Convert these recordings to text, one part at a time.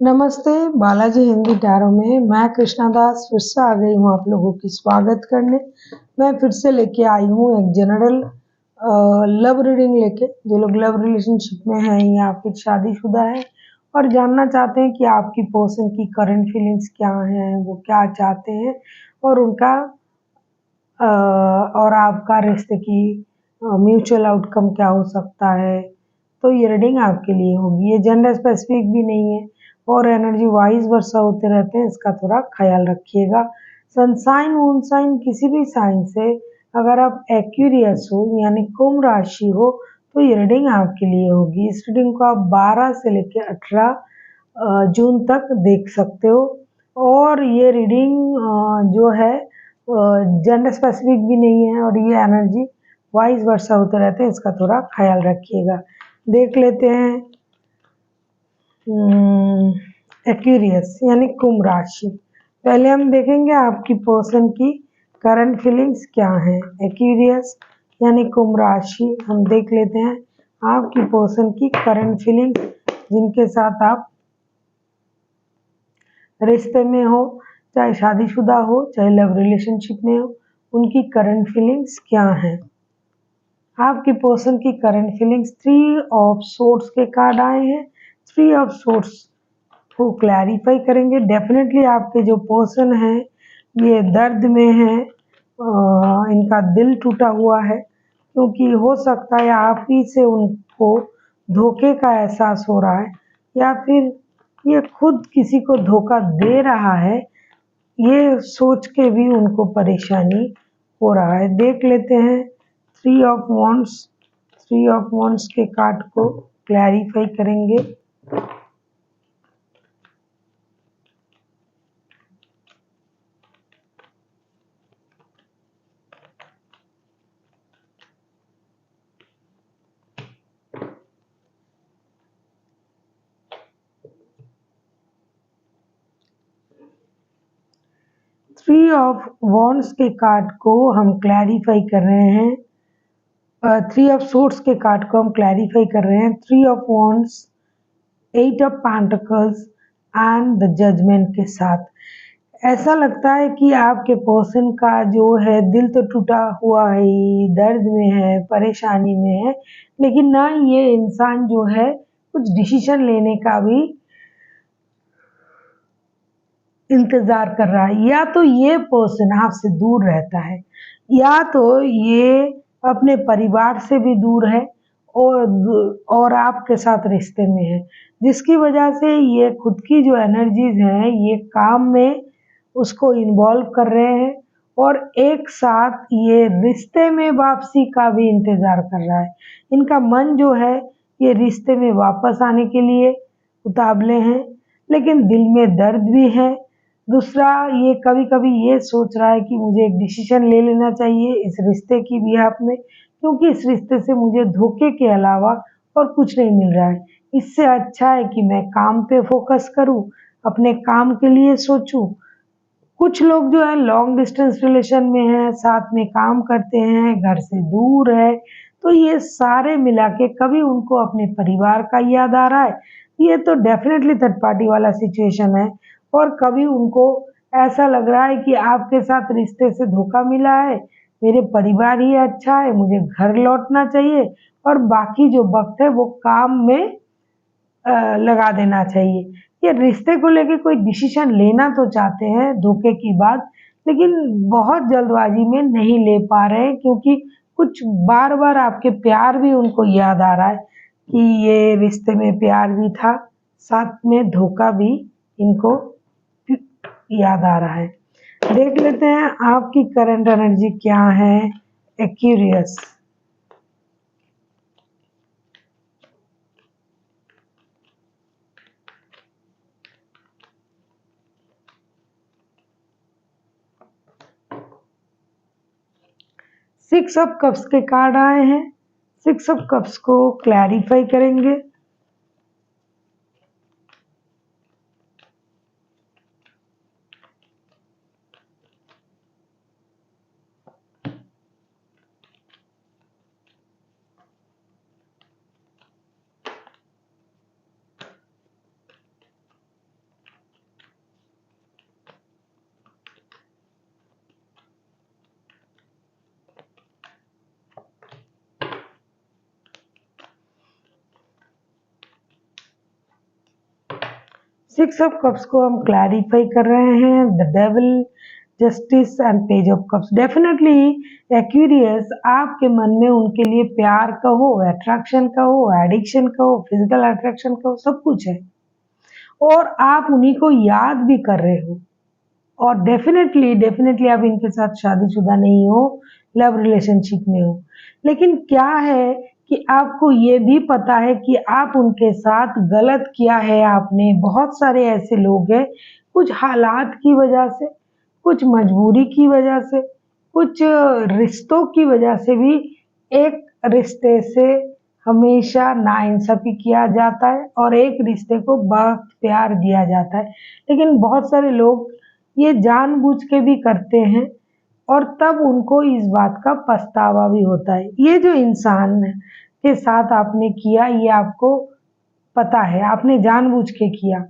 नमस्ते, बालाजी हिंदी टैरो में मैं कृष्णा दास फिर से आ गई हूँ आप लोगों की स्वागत करने। मैं फिर से लेके आई हूँ एक जनरल लव रीडिंग लेके। जो लोग लव रिलेशनशिप में हैं या फिर शादीशुदा है और जानना चाहते हैं कि आपकी पर्सन की करंट फीलिंग्स क्या हैं, वो क्या चाहते हैं और उनका और आपका रिश्ते की म्यूचुअल आउटकम क्या हो सकता है, तो ये रीडिंग आपके लिए होगी। ये जेंडर स्पेसिफिक भी नहीं है और एनर्जी वाइज वर्षा होते रहते हैं, इसका थोड़ा ख्याल रखिएगा। सनसाइन मून साइन किसी भी साइन से अगर आप एक्यूरियस हो यानी कुंभ राशि हो तो ये रीडिंग आपके लिए होगी। इस रीडिंग को आप 12 से लेकर 18 जून तक देख सकते हो और ये रीडिंग जो है जेंडर स्पेसिफिक भी नहीं है और ये एनर्जी वाइज वर्षा होते रहते हैं, इसका थोड़ा ख्याल रखिएगा। देख लेते हैं एक्वेरियस यानी कुंभ राशि। पहले हम देखेंगे आपकी पर्सन की करंट फीलिंग्स क्या हैं। एक्वेरियस यानी कुंभ राशि, हम देख लेते हैं आपकी पर्सन की करंट फीलिंग्स जिनके साथ आप रिश्ते में हो, चाहे शादीशुदा हो चाहे लव रिलेशनशिप में हो, उनकी करंट फीलिंग्स क्या हैं। आपकी पर्सन की करंट फीलिंग्स 3 ऑफ सोर्ड्स के कार्ड आए हैं। 3 ऑफ सोर्ड्स को क्लैरिफाई करेंगे। डेफिनेटली आपके जो पर्सन हैं ये दर्द में हैं, इनका दिल टूटा हुआ है क्योंकि हो सकता है आप ही से उनको धोखे का एहसास हो रहा है या फिर ये खुद किसी को धोखा दे रहा है, ये सोच के भी उनको परेशानी हो रहा है। देख लेते हैं 3 ऑफ वॉन्ड्स। 3 ऑफ वॉन्ड्स के कार्ड को क्लैरिफाई करेंगे। थ्री ऑफ वॉन्ड्स के कार्ड को हम क्लैरिफाई कर रहे हैं। 3 ऑफ सोर्ड्स के कार्ड को हम क्लैरिफाई कर रहे हैं। 3 of wands, 8 of pentacles and the judgement के साथ। ऐसा लगता है कि आपके पर्सन का जो है दिल तो टूटा हुआ है, दर्द में है, परेशानी में है, लेकिन ना ये इंसान जो है कुछ डिसीजन लेने का भी इंतजार कर रहा है। या तो ये पर्सन आपसे दूर रहता है या तो ये अपने परिवार से भी दूर है और आपके साथ रिश्ते में है, जिसकी वजह से ये खुद की जो एनर्जीज हैं ये काम में उसको इन्वॉल्व कर रहे हैं और एक साथ ये रिश्ते में वापसी का भी इंतजार कर रहा है। इनका मन जो है ये रिश्ते में वापस आने के लिए उतावले हैं, लेकिन दिल में दर्द भी है। दूसरा, ये कभी-कभी ये सोच रहा है कि मुझे एक डिसीजन ले लेना चाहिए इस रिश्ते की बिहाफ में, क्योंकि इस रिश्ते से मुझे धोखे के अलावा और कुछ नहीं मिल रहा है। इससे अच्छा है कि मैं काम पे फोकस करूँ, अपने काम के लिए सोचूँ। कुछ लोग जो है लॉन्ग डिस्टेंस रिलेशन में हैं, साथ में काम करते हैं, घर से दूर है, तो ये सारे मिला के कभी उनको अपने परिवार का याद आ रहा है, ये तो डेफिनेटली थर्ड पार्टी वाला सिचुएशन है। और कभी उनको ऐसा लग रहा है कि आपके साथ रिश्ते से धोखा मिला है, मेरे परिवार ही अच्छा है, मुझे घर लौटना चाहिए और बाकी जो वक़्त है वो काम में लगा देना चाहिए। ये रिश्ते को लेके कोई डिसीजन लेना तो चाहते हैं धोखे की बात, लेकिन बहुत जल्दबाजी में नहीं ले पा रहे हैं क्योंकि कुछ बार-बार आपके प्यार भी उनको याद आ रहा है कि ये रिश्ते में प्यार भी था, साथ में धोखा भी इनको याद आ रहा है। देख लेते हैं आपकी करंट एनर्जी क्या है। एक्वेरियस, 6 ऑफ कप्स के कार्ड आए हैं। 6 ऑफ कप्स को क्लैरिफाई करेंगे। सिक्स ऑफ कप्स को हम क्लैरिफाई कर रहे हैं, the devil, justice and page of cups. Definitely Aquarius, आपके मन में उनके लिए प्यार का हो, अट्रैक्शन का हो, एडिक्शन का हो, फिजिकल अट्रैक्शन का हो, सब कुछ है और आप उन्हीं को याद भी कर रहे हो। और डेफिनेटली डेफिनेटली आप इनके साथ शादीशुदा नहीं हो, लव रिलेशनशिप में हो, लेकिन क्या है कि आपको ये भी पता है कि आप उनके साथ गलत किया है आपने। बहुत सारे ऐसे लोग हैं, कुछ हालात की वजह से, कुछ मजबूरी की वजह से, कुछ रिश्तों की वजह से भी एक रिश्ते से हमेशा नाइंसाफी किया जाता है और एक रिश्ते को वक्त प्यार दिया जाता है। लेकिन बहुत सारे लोग ये जानबूझ के भी करते हैं और तब उनको इस बात का पछतावा भी होता है। ये जो इंसान के साथ आपने किया, ये आपको पता है, आपने जानबूझ के किया,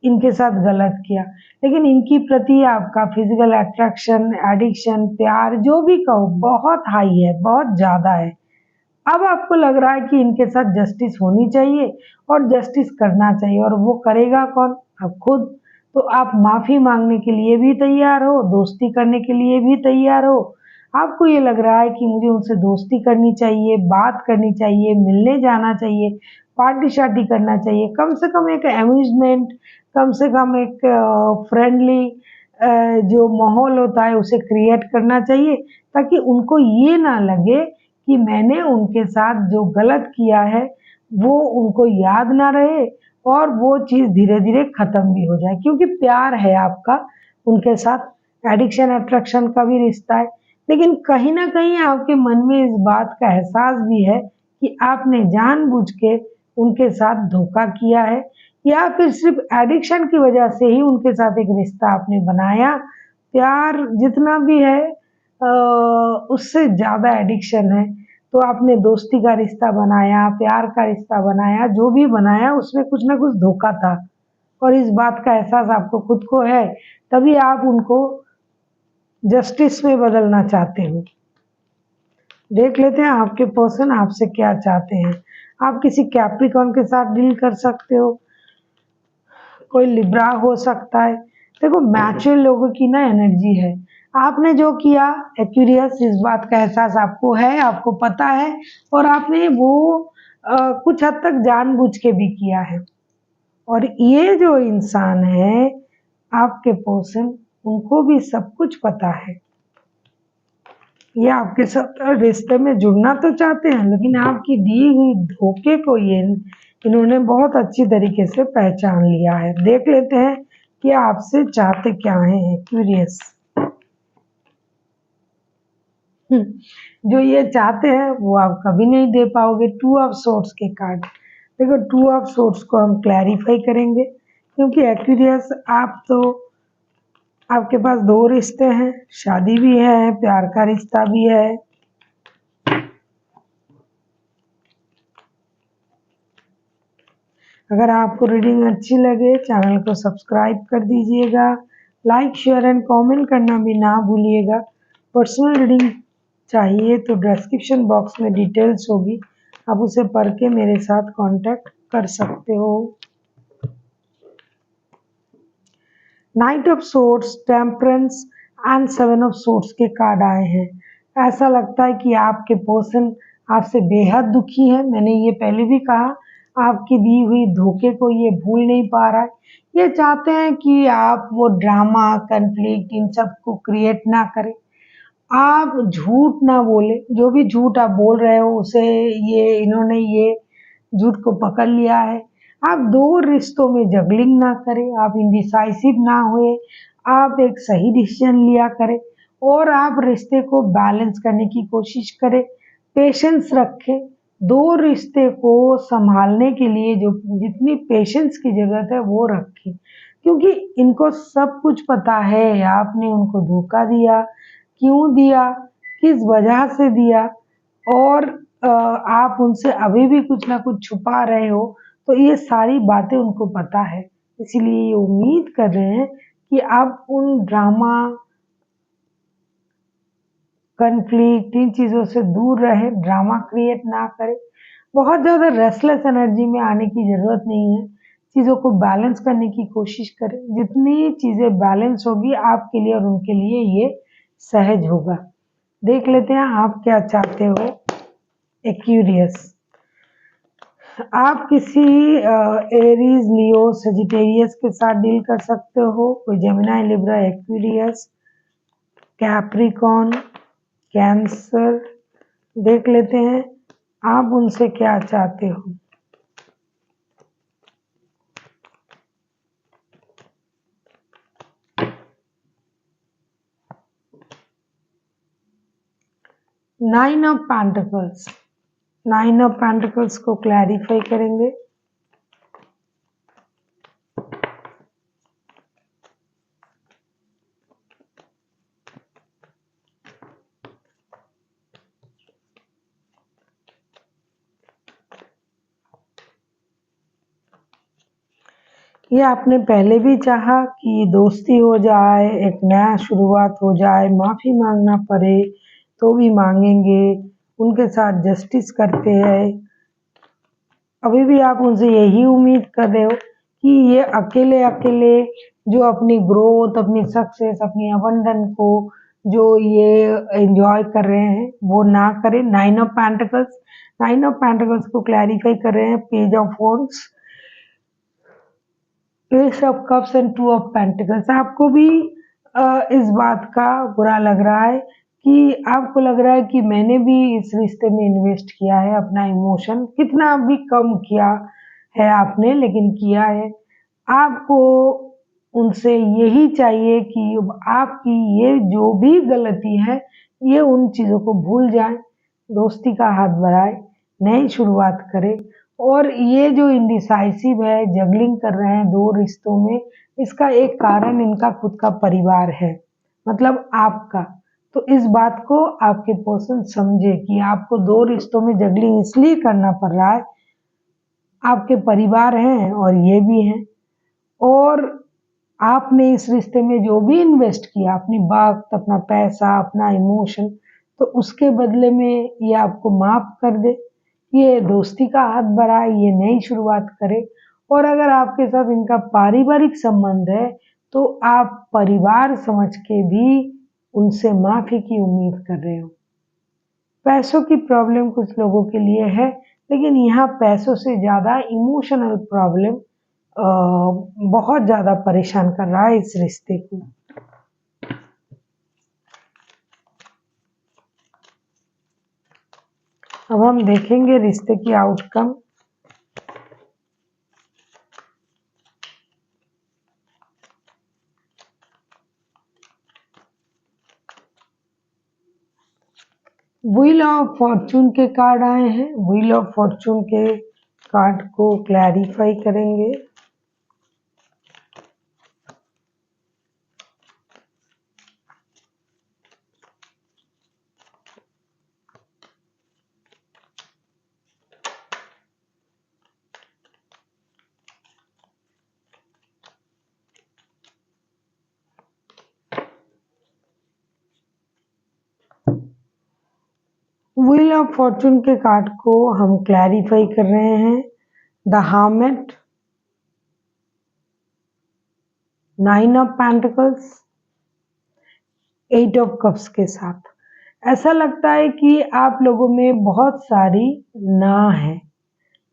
इनके साथ गलत किया, लेकिन इनकी प्रति आपका फिजिकल अट्रैक्शन, एडिक्शन, प्यार जो भी कहो बहुत हाई है, बहुत ज़्यादा है। अब आपको लग रहा है कि इनके साथ जस्टिस होनी चाहिए और जस्टिस करना चाहिए, और वो करेगा कौन? आप खुद। तो आप माफ़ी मांगने के लिए भी तैयार हो, दोस्ती करने के लिए भी तैयार हो। आपको ये लग रहा है कि मुझे उनसे दोस्ती करनी चाहिए, बात करनी चाहिए, मिलने जाना चाहिए, पार्टी शार्टी करना चाहिए, कम से कम एक अम्यूज़मेंट, कम से कम एक फ्रेंडली जो माहौल होता है उसे क्रिएट करना चाहिए, ताकि उनको ये ना लगे कि मैंने उनके साथ जो गलत किया है वो उनको याद ना रहे और वो चीज़ धीरे-धीरे ख़त्म भी हो जाए, क्योंकि प्यार है आपका उनके साथ, एडिक्शन अट्रैक्शन का भी रिश्ता है। लेकिन कहीं न कहीं आपके मन में इस बात का एहसास भी है कि आपने जानबूझ के उनके साथ धोखा किया है, या फिर सिर्फ़ एडिक्शन की वजह से ही उनके साथ एक रिश्ता आपने बनाया। प्यार जितना भी है उससे ज़्यादा एडिक्शन है। तो आपने दोस्ती का रिश्ता बनाया, प्यार का रिश्ता बनाया, जो भी बनाया उसमें कुछ ना कुछ धोखा था और इस बात का एहसास आपको खुद को है, तभी आप उनको जस्टिस में बदलना चाहते हो। देख लेते हैं आपके पर्सन आपसे क्या चाहते हैं। आप किसी कैप्रिकॉर्न के साथ डील कर सकते हो, कोई लिब्रा हो सकता है। देखो, मैच्योर लोगों की ना एनर्जी है। आपने जो किया एक्वेरियस, इस बात का एहसास आपको है, आपको पता है, और आपने वो कुछ हद तक जानबूझ के भी किया है। और ये जो इंसान है आपके पर्सन, उनको भी सब कुछ पता है। ये आपके साथ रिश्ते में जुड़ना तो चाहते हैं, लेकिन आपकी दी हुई धोखे को ये इन्होंने बहुत अच्छी तरीके से पहचान लिया है। देख लेते हैं कि आपसे चाहते क्या हैं क्यूरियस। जो ये चाहते हैं वो आप कभी नहीं दे पाओगे। टू ऑफ सोर्ड्स के कार्ड, देखो टू ऑफ सोर्ड्स को हम क्लैरिफाई करेंगे, क्योंकि एक्वेरियस आप तो, आपके पास दो रिश्ते हैं, शादी भी है, प्यार का रिश्ता भी है। अगर आपको रीडिंग अच्छी लगे चैनल को सब्सक्राइब कर दीजिएगा, लाइक शेयर एंड कमेंट करना भी ना भूलिएगा। पर्सनल रीडिंग चाहिए तो डिस्क्रिप्शन बॉक्स में डिटेल्स होगी, आप उसे पढ़ के मेरे साथ कांटेक्ट कर सकते हो। Night of swords, temperance and seven of swords के कार्ड आए हैं। ऐसा लगता है कि आपके पर्सन आपसे बेहद दुखी है। मैंने ये पहले भी कहा, आपकी दी हुई धोखे को ये भूल नहीं पा रहा है। ये चाहते हैं कि आप वो ड्रामा, कन्फ्लिक्ट, इन सब को क्रिएट ना करें, आप झूठ ना बोले। जो भी झूठ आप बोल रहे हो उसे ये इन्होंने ये झूठ को पकड़ लिया है। आप दो रिश्तों में जगलिंग ना करें, आप इंडिसाइसिव ना हुए, आप एक सही डिसीजन लिया करें और आप रिश्ते को बैलेंस करने की कोशिश करें, पेशेंस रखें। दो रिश्ते को संभालने के लिए जो जितनी पेशेंस की ज़रूरत है वो रखें, क्योंकि इनको सब कुछ पता है आपने उनको धोखा दिया, क्यों दिया, किस वजह से दिया, और आप उनसे अभी भी कुछ ना कुछ छुपा रहे हो, तो ये सारी बातें उनको पता है। इसीलिए ये उम्मीद कर रहे हैं कि आप उन ड्रामा, कन्फ्लिक्ट, इन चीज़ों से दूर रहें, ड्रामा क्रिएट ना करें। बहुत ज़्यादा रेस्टलेस एनर्जी में आने की ज़रूरत नहीं है। चीज़ों को बैलेंस करने की कोशिश करें। जितनी चीज़ें बैलेंस होगी आपके लिए और उनके लिए ये सहज होगा। देख लेते हैं आप क्या चाहते हो। एक्वेरियस, आप किसी एरीज, लियो, सजिटेरियस के साथ डील कर सकते हो। कोई Gemini, Libra, Aquarius, Capricorn, cancer. देख लेते हैं आप उनसे क्या चाहते हो। Nine of pentacles, nine of pentacles को क्लैरिफाई करेंगे। ये आपने पहले भी चाहा कि दोस्ती हो जाए, एक नया शुरुआत हो जाए, माफ़ी मांगना पड़े तो भी मांगेंगे, उनके साथ जस्टिस करते हैं। अभी भी आप उनसे यही उम्मीद कर रहे हो कि ये अकेले अकेले जो अपनी ग्रोथ, अपनी सक्सेस, अपनी अबंडन को जो ये एंजॉय कर रहे हैं वो ना करें। Nine of pentacles, nine of pentacles को क्लैरिफाई कर रहे हैं। Page of wands, S of cups and two of pentacles. आपको भी इस बात का बुरा लग रहा है कि आपको लग रहा है कि मैंने भी इस रिश्ते में इन्वेस्ट किया है अपना इमोशन, कितना भी कम किया है आपने, लेकिन किया है। आपको उनसे यही चाहिए कि आपकी ये जो भी गलती है ये उन चीज़ों को भूल जाएं, दोस्ती का हाथ बढ़ाएं, नई शुरुआत करें। और ये जो इंडिसाइसिव है, जगलिंग कर रहे हैं दो रिश्तों में, इसका एक कारण इनका खुद का परिवार है, मतलब आपका। तो इस बात को आपके पर्सन समझे कि आपको दो रिश्तों में जगलिंग इसलिए करना पड़ रहा है, आपके परिवार हैं और ये भी हैं। और आपने इस रिश्ते में जो भी इन्वेस्ट किया, अपनी वक्त, अपना पैसा, अपना इमोशन, तो उसके बदले में ये आपको माफ़ कर दे, ये दोस्ती का हाथ बढ़ाए, ये नई शुरुआत करे। और अगर आपके साथ इनका पारिवारिक संबंध है तो आप परिवार समझ के भी उनसे माफ़ी की उम्मीद कर रहे हो। पैसों की प्रॉब्लम कुछ लोगों के लिए है, लेकिन यहाँ पैसों से ज़्यादा इमोशनल प्रॉब्लम बहुत ज़्यादा परेशान कर रहा है इस रिश्ते को। अब हम देखेंगे रिश्ते की आउटकम। व्हील ऑफ फॉर्चून के कार्ड आए हैं। व्हील ऑफ फॉर्चून के कार्ड को क्लैरिफाई करेंगे। व्हील ऑफ फॉर्चून के कार्ड को हम क्लैरिफाई कर रहे हैं। The hermit, nine of pentacles, eight of cups के साथ। ऐसा लगता है कि आप लोगों में बहुत सारी ना है,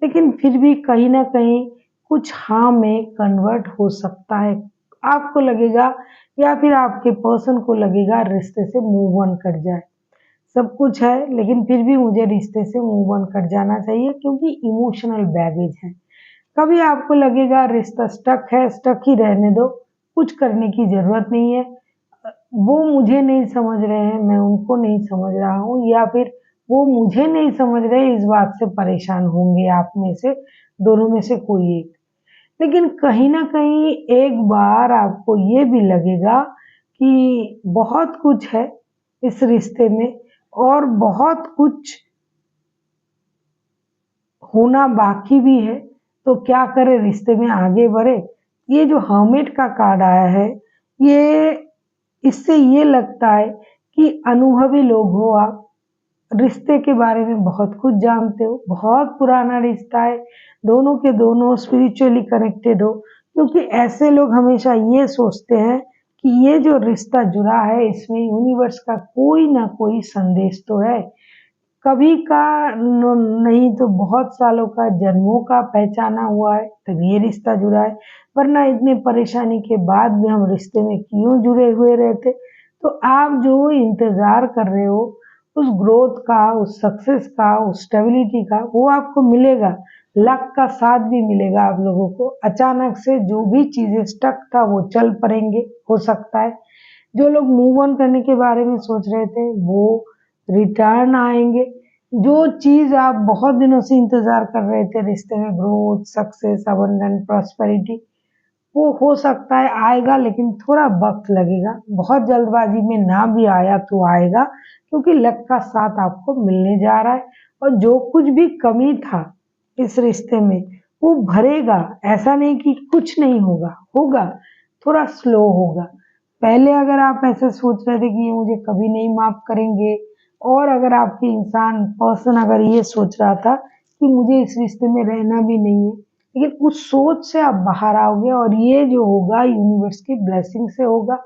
लेकिन फिर भी कहीं ना कहीं कुछ हाँ में कन्वर्ट हो सकता है। आपको लगेगा या फिर आपके पर्सन को लगेगा रिश्ते से मूव ऑन कर जाए। सब कुछ है लेकिन फिर भी मुझे रिश्ते से मूव ऑन कर जाना चाहिए क्योंकि इमोशनल बैगेज है। कभी आपको लगेगा रिश्ता स्टक है, स्टक ही रहने दो, कुछ करने की ज़रूरत नहीं है। वो मुझे नहीं समझ रहे हैं, मैं उनको नहीं समझ रहा हूँ, या फिर वो मुझे नहीं समझ रहे, इस बात से परेशान होंगे आप में से, दोनों में से कोई एक। लेकिन कहीं न कहीं एक बार आपको ये भी लगेगा कि बहुत कुछ है इस रिश्ते में और बहुत कुछ होना बाकी भी है, तो क्या करें, रिश्ते में आगे बढ़े। ये जो हर्मिट का कार्ड आया है, ये इससे ये लगता है कि अनुभवी लोग हो आप, रिश्ते के बारे में बहुत कुछ जानते हो, बहुत पुराना रिश्ता है, दोनों के दोनों स्पिरिचुअली कनेक्टेड हो, क्योंकि ऐसे लोग हमेशा ये सोचते हैं कि ये जो रिश्ता जुड़ा है इसमें यूनिवर्स का कोई ना कोई संदेश तो है। कभी का नहीं तो बहुत सालों का, जन्मों का पहचाना हुआ है तब ये रिश्ता जुड़ा है, वरना इतने परेशानी के बाद भी हम रिश्ते में क्यों जुड़े हुए रहते। तो आप जो इंतजार कर रहे हो उस ग्रोथ का, उस सक्सेस का, उस स्टेबिलिटी का, वो आपको मिलेगा। लक का साथ भी मिलेगा आप लोगों को। अचानक से जो भी चीजें स्टक था वो चल पड़ेंगे, हो सकता है। जो लोग मूव ऑन करने के बारे में सोच रहे थे वो रिटर्न आएंगे। जो चीज आप बहुत दिनों से इंतजार कर रहे थे रिश्ते में, ग्रोथ, सक्सेस, अबंडेंट, प्रॉस्पेरिटी, वो हो सकता है आएगा, लेकिन थोड़ा वक्त लगेगा। बहुत जल्दबाजी में ना भी आया तो आएगा, क्योंकि लक का साथ आपको मिलने जा रहा है। और जो कुछ भी कमी था इस रिश्ते में वो भरेगा। ऐसा नहीं कि कुछ नहीं होगा, होगा, थोड़ा स्लो होगा। पहले अगर आप ऐसे सोच रहे थे कि ये मुझे कभी नहीं माफ करेंगे, और अगर आपके इंसान पर्सन अगर ये सोच रहा था कि मुझे इस रिश्ते में रहना भी नहीं है, लेकिन उस सोच से आप बाहर आओगे और ये जो होगा यूनिवर्स की ब्लेसिंग से होगा,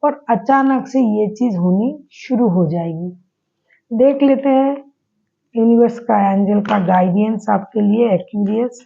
और अचानक से ये चीज होनी शुरू हो जाएगी। देख लेते हैं यूनिवर्स का, एंजल का गाइडेंस आपके लिए, एक्यूरियस।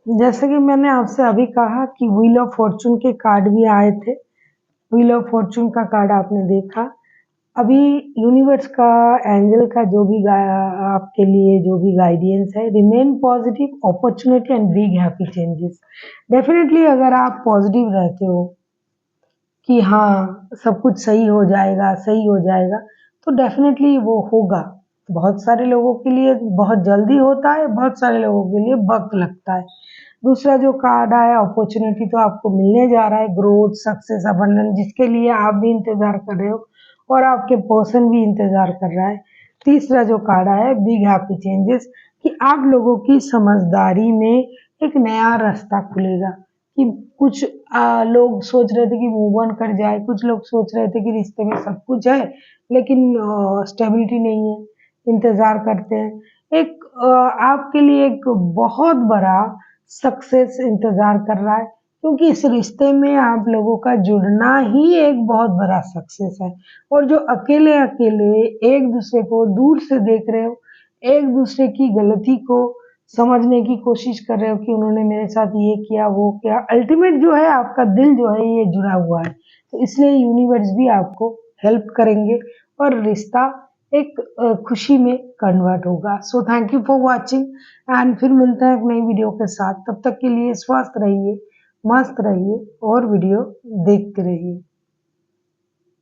जैसे कि मैंने आपसे अभी कहा कि व्हील ऑफ फॉर्चून के कार्ड भी आए थे। व्हील ऑफ फॉर्चून का कार्ड आपने देखा। अभी यूनिवर्स का, एंजल का जो भी आपके लिए जो भी गाइडेंस है, remain positive, opportunity and big happy changes. Definitely अगर आप पॉजिटिव रहते हो कि हाँ सब कुछ सही हो जाएगा, सही हो जाएगा, तो डेफिनेटली वो होगा। बहुत सारे लोगों के लिए बहुत जल्दी होता है, बहुत सारे लोगों के लिए वक्त लगता है। दूसरा जो कार्ड आया, अपॉर्चुनिटी, तो आपको मिलने जा रहा है, ग्रोथ, सक्सेस, अबंडेंस, जिसके लिए आप भी इंतजार कर रहे हो और आपके पर्सन भी इंतजार कर रहा है। तीसरा जो कार्ड आया, बिग हैप्पी चेंजेस, कि आप लोगों की समझदारी में एक नया रास्ता खुलेगा। कि कुछ लोग सोच रहे थे कि मूव ऑन कर जाए, कुछ लोग सोच रहे थे कि रिश्ते में सब कुछ है लेकिन स्टेबिलिटी नहीं है, इंतजार करते हैं। एक आपके लिए एक बहुत बड़ा सक्सेस इंतजार कर रहा है, क्योंकि इस रिश्ते में आप लोगों का जुड़ना ही एक बहुत बड़ा सक्सेस है। और जो अकेले अकेले एक दूसरे को दूर से देख रहे हो, एक दूसरे की गलती को समझने की कोशिश कर रहे हो कि उन्होंने मेरे साथ ये किया, वो किया, अल्टीमेट जो है आपका दिल जो है ये जुड़ा हुआ है। तो इसलिए यूनिवर्स भी आपको हेल्प करेंगे और रिश्ता एक खुशी में कन्वर्ट होगा। So thank you for watching, and फिर मिलते हैं एक नई वीडियो के साथ। तब तक के लिए स्वस्थ रहिए, मस्त रहिए और वीडियो देखते रहिए।